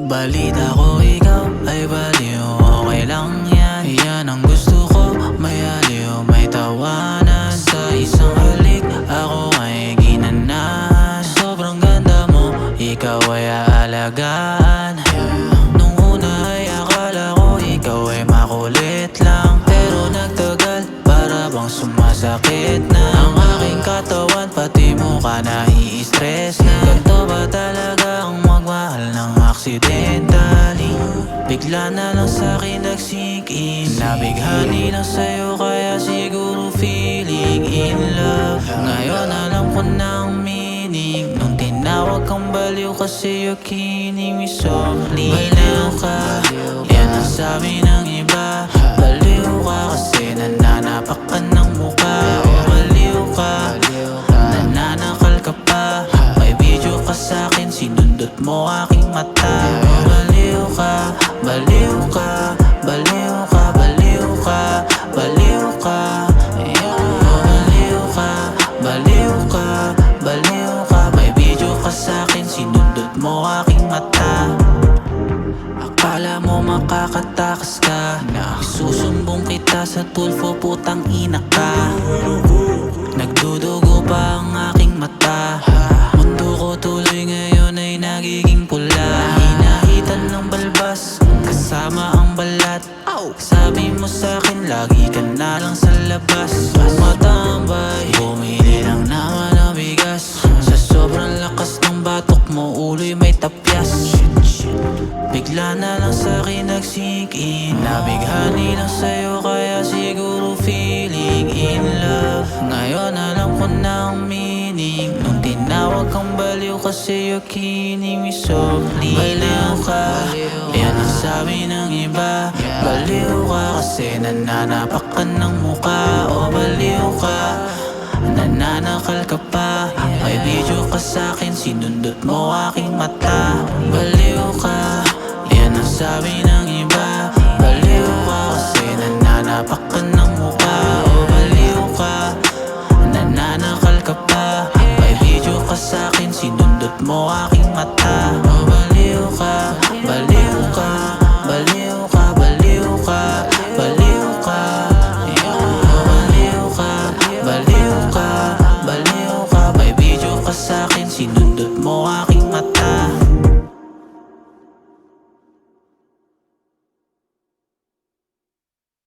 Balita ko ikaw ay baliw, okay lang yan. Yan ang gusto ko, may aliw, may tawanan. Sa isang halik, ako ay ginanahan. Sobrang ganda mo, ikaw ay aalagaan. Nung una ay akala ko ikaw ay makulit lang, pero nagtagal, para bang sumasakit na ang aking katawan, pati mukha nai-stress na. Ganto ba talaga ang magmahal ng accidentally? Bigla na lang sa'kin nag-sink in. Nabighani lang sa'yo kaya siguro feeling in love. Ngayon alam ko na ang meaning nung tinawag kang baliw, kasi you're kidding me softly. Baliw ka, yan ang sabi ng iba. Baliw ka kasi nananapak ka ng mukha. O baliw ka, nananakal ka pa. May video ka sa'kin, sinundot mo aking mata. O baliw ka, baliw ka, baliw ka, baliw ka, baliw ka. O baliw ka, baliw ka, baliw ka. May video ka sa'kin, sinundot mo aking mata. Akala mo makakatakas ka, isusumbong kita sa tulfo, putang ina ka. Nagdudugo pa ang aking mata. Mundo ko tuloy ngayon ay nagiging pula. Hinahitan ng balbas, kasama ang balat. Sabi mo sa'kin, lagi ka na lang sa labas. Tumatambay, bumili lang naman ng bigas. Sa sobrang lakas ng batok mo, ulo'y may tapyas. Bigla na lang sa'kin nag-sink in. Nabighani lang sa'yo kaya siguro feeling in love. Ngayon alam ko na ang meaning nung tinawag kang baliw, kasi you're kidding me softly. Baliw ka, yan ang sabi ng iba. Baliw ka kasi nananapak ka ng mukha. O baliw ka, nananakal ka pa. May video ka sa'kin, sinundot mo aking mata. Baliw ka, yan ang sabi ng iba. Baliw ka kasi nananapak